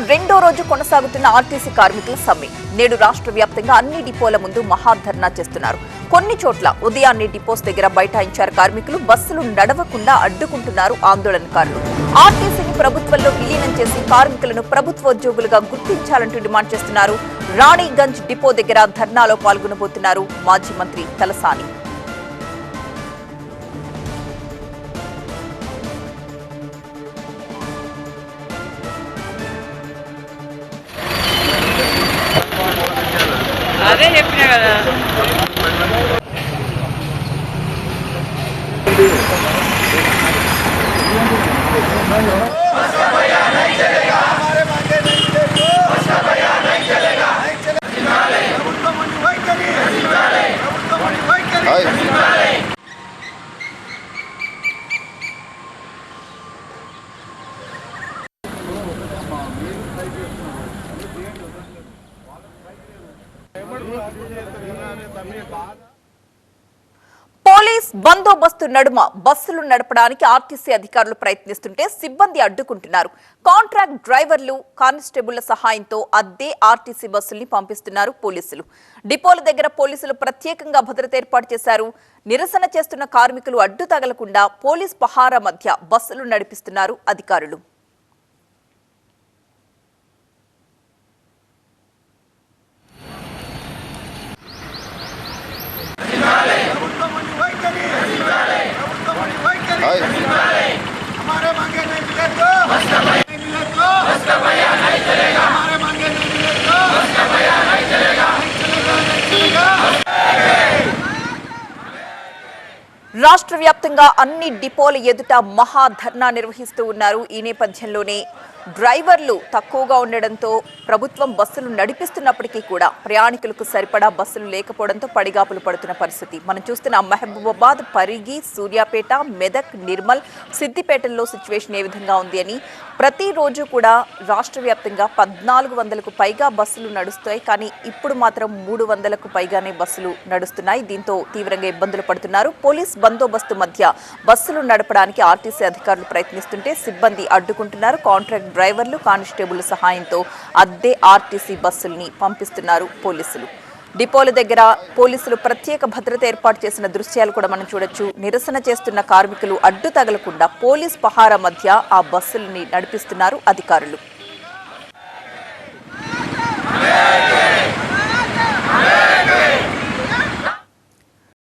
రెండో రోజు కొనసాగుతున్న ఆర్టీసీ కార్మికుల సమ్మె. నేడు రాష్ట్ర వ్యాప్తంగా అన్ని డిపోల ముందు మహాధర్నా చేస్తున్నారు. కొన్ని చోట్ల ఉదయాన్నే డిపోస్ దగ్గర బైఠాయించారు కార్మికులు. బస్సులు నడవకుండా అడ్డుకుంటున్నారు ఆందోళనకారులు. ఆర్టీసీని ప్రభుత్వంలో విలీనం చేసి కార్మికులను ప్రభుత్వోద్యోగులుగా గుర్తించాలంటూ డిమాండ్ చేస్తున్నారు. రాణిగంజ్ డిపో దగ్గర ధర్నాలో పాల్గొనబోతున్నారు మాజీ మంత్రి తలసాని. అదే చెప్పినా కదా. పోలీస్ బందోబస్తు నడుమ బస్సులు నడపడానికి ఆర్టీసీ అధికారులు ప్రయత్నిస్తుంటే సిబ్బంది అడ్డుకుంటున్నారు. కాంట్రాక్ట్ డ్రైవర్లు, కానిస్టేబుళ్ల సహాయంతో అద్దె ఆర్టీసీ బస్సుల్ని పంపిస్తున్నారు పోలీసులు. డిపోల దగ్గర పోలీసులు ప్రత్యేకంగా భద్రత ఏర్పాటు చేశారు. నిరసన చేస్తున్న కార్మికులు అడ్డు తగలకుండా పోలీస్ పహారా మధ్య బస్సులు నడిపిస్తున్నారు అధికారులు. రాష్ట్ర వ్యాప్తంగా అన్ని డిపోల ఎదుట మహాధర్నా నిర్వహిస్తూ ఉన్నారు. ఈ నేపథ్యంలోనే డ్రైవర్లు తక్కువగా ఉండడంతో ప్రభుత్వం బస్సులు నడిపిస్తున్నప్పటికీ కూడా ప్రయాణికులకు సరిపడా బస్సులు లేకపోవడంతో పడిగాపులు పడుతున్న పరిస్థితి మనం చూస్తున్న మహబూబాబాద్, పరిగి, సూర్యాపేట, మెదక్, నిర్మల్, సిద్దిపేటల్లో సిచ్యువేషన్ ఏ విధంగా ఉంది అని ప్రతిరోజు కూడా రాష్ట్ర వ్యాప్తంగా 1400కు పైగా బస్సులు నడుస్తాయి. కానీ ఇప్పుడు మాత్రం 300కు పైగానే బస్సులు నడుస్తున్నాయి. దీంతో తీవ్రంగా ఇబ్బందులు పడుతున్నారు. పోలీస్ బందోబస్తు మధ్య బస్సులు నడపడానికి ఆర్టీసీ అధికారులు ప్రయత్నిస్తుంటే సిబ్బంది అడ్డుకుంటున్నారు. కాంట్రాక్ట్ డ్రైవర్లు, కానిస్టేబుల్ సహాయంతో అద్దె ఆర్టీసీ బస్సుల్ని పంపిస్తున్నారు పోలీసులు. డిపోల దగ్గర పోలీసులు ప్రత్యేక భద్రత ఏర్పాటు చేసిన దృశ్యాలు కూడా మనం చూడొచ్చు. నిరసన చేస్తున్న కార్మికులు అడ్డు తగలకుండా పోలీస్ పహారా మధ్య ఆ బస్సుల్ని నడిపిస్తున్నారు అధికారులు.